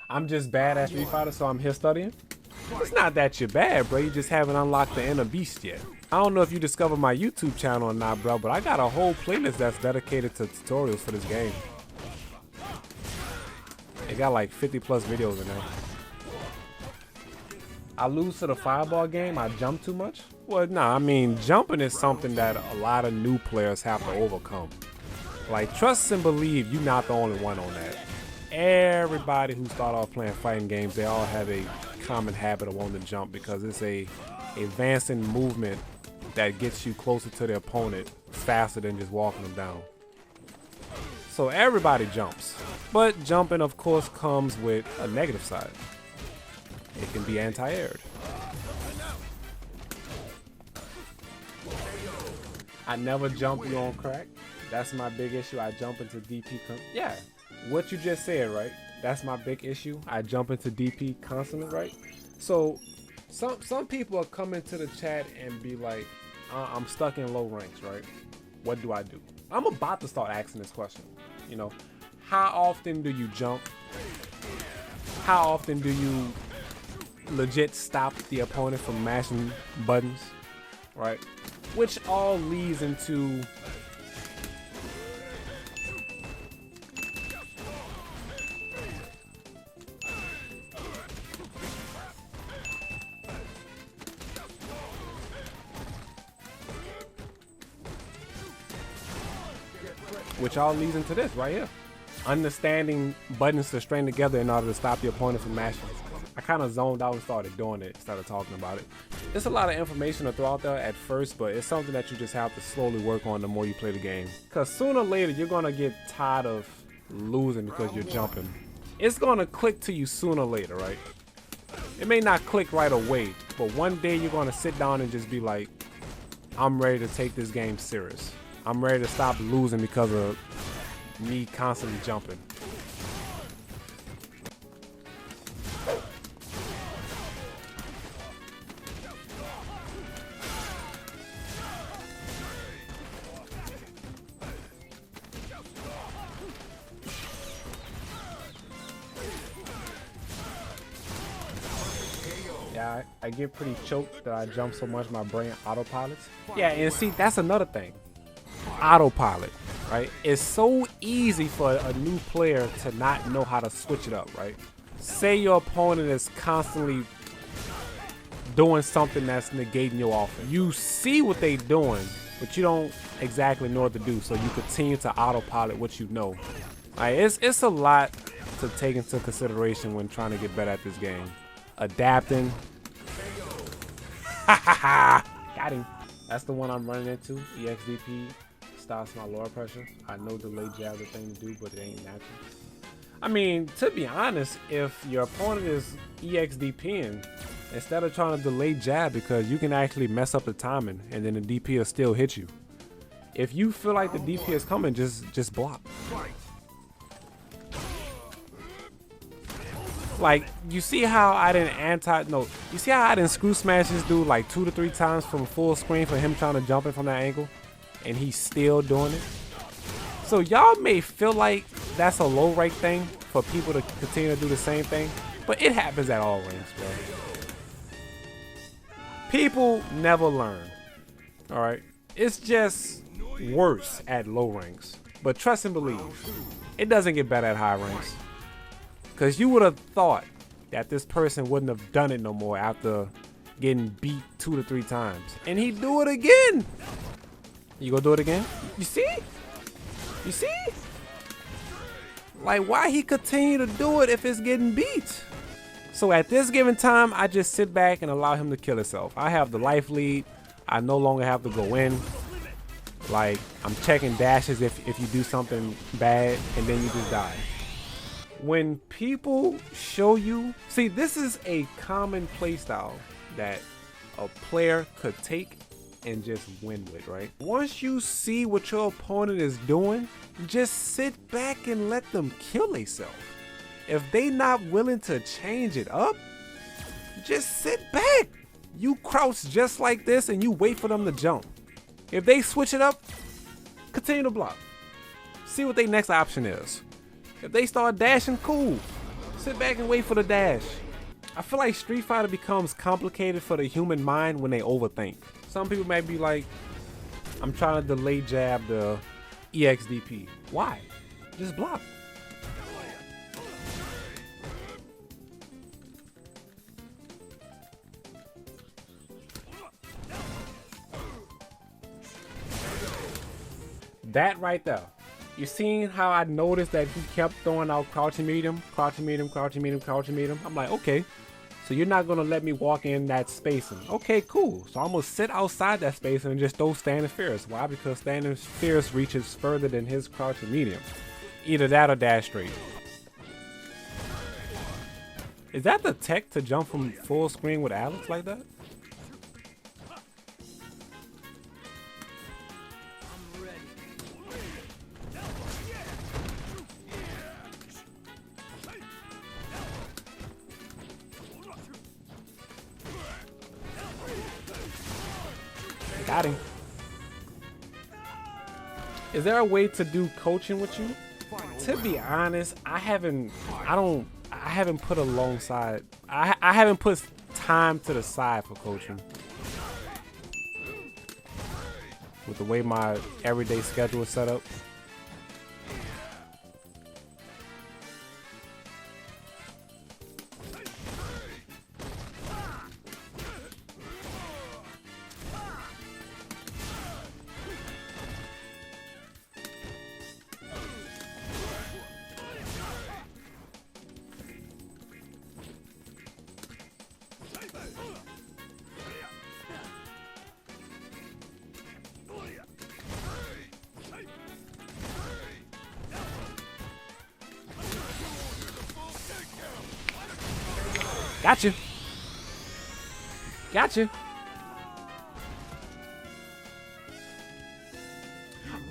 I'm just bad at Street Fighter, so I'm here studying. It's not that you're bad, bro. You just haven't unlocked the inner beast yet. I don't know if you discovered my YouTube channel or not, bro, but I got a whole playlist that's dedicated to tutorials for this game. It got like 50+ videos in there. I lose to the fireball game, I jump too much? Well, nah, I mean, jumping is something that a lot of new players have to overcome. Like, trust and believe you're not the only one on that. Everybody who start off playing fighting games, they all have a common habit of wanting to jump because it's a advancing movement that gets you closer to the opponent faster than just walking them down. So everybody jumps, but jumping of course comes with a negative side. It can be anti-aired. I never jump you on crack. That's my big issue. I jump into DP. Yeah, what you just said, right? That's my big issue. I jump into DP constantly, right? So some people are coming to the chat and be like, I'm stuck in low ranks, right? What do I do? I'm about to start asking this question. You know, how often do you jump? How often do you legit stop the opponent from mashing buttons, right? Which all leads into this right here. Understanding buttons to string together in order to stop the opponent from mashing. I kind of zoned out and started doing it instead of talking about it. It's a lot of information to throw out there at first, but it's something that you just have to slowly work on the more you play the game. Because sooner or later, you're going to get tired of losing because you're jumping. It's going to click to you sooner or later, right? It may not click right away, but one day you're going to sit down and just be like, I'm ready to take this game serious. I'm ready to stop losing because of me constantly jumping. Yeah, I get pretty choked that I jump so much my brain autopilots. Yeah, and see, that's another thing. Autopilot, right? It's so easy for a new player to not know how to switch it up, right? Say your opponent is constantly doing something that's negating your offense. You see what they're doing, but you don't exactly know what to do, so you continue to autopilot what you know. Like, it's a lot to take into consideration when trying to get better at this game. Adapting. Ha ha ha! Got him. That's the one I'm running into. EXDP stops my lower pressure. I know delay jab the thing to do, but it ain't natural. I mean, to be honest, if your opponent is EXDPing, instead of trying to delay jab, because you can actually mess up the timing and then the DP will still hit you. If you feel like the DP is coming, just block. Like, you see how I didn't you see how I didn't screw smash this dude like 2 to 3 times from full screen for him trying to jump in from that angle, and he's still doing it? So y'all may feel like that's a low rank thing for people to continue to do the same thing, but it happens at all ranks, bro. People never learn, all right? It's just worse at low ranks, but trust and believe, it doesn't get better at high ranks. Because you would have thought that this person wouldn't have done it no more after getting beat 2 to 3 times. And he do it again. You gonna do it again? You see? You see? Like, why he continue to do it if it's getting beat? So at this given time, I just sit back and allow him to kill himself. I have the life lead. I no longer have to go in. Like, I'm checking dashes if you do something bad and then you just die. When people show you, see, this is a common playstyle that a player could take and just win with, right? Once you see what your opponent is doing, just sit back and let them kill themselves. If they not willing to change it up, just sit back. You crouch just like this and you wait for them to jump. If they switch it up, continue to block. See what their next option is. If they start dashing, cool. sit back and wait for the dash. I feel like Street Fighter becomes complicated for the human mind when they overthink. Some people might be like, I'm trying to delay jab the EXDP. Why? Just block. That right there. You seen how I noticed that he kept throwing out crouching medium, crouching medium, crouching medium, crouching medium. I'm like, okay, so you're not gonna let me walk in that spacing. Okay, cool. So I'm gonna sit outside that spacing and just throw standing fierce. Why? Because standing fierce reaches further than his crouching medium. Either that or dash straight. Is that the tech to jump from full screen with Alex like that? Got him. Is there a way to do coaching with you? To be honest, I haven't put alongside. I haven't put time to the side for coaching. With the way my everyday schedule is set up. Gotcha. Gotcha.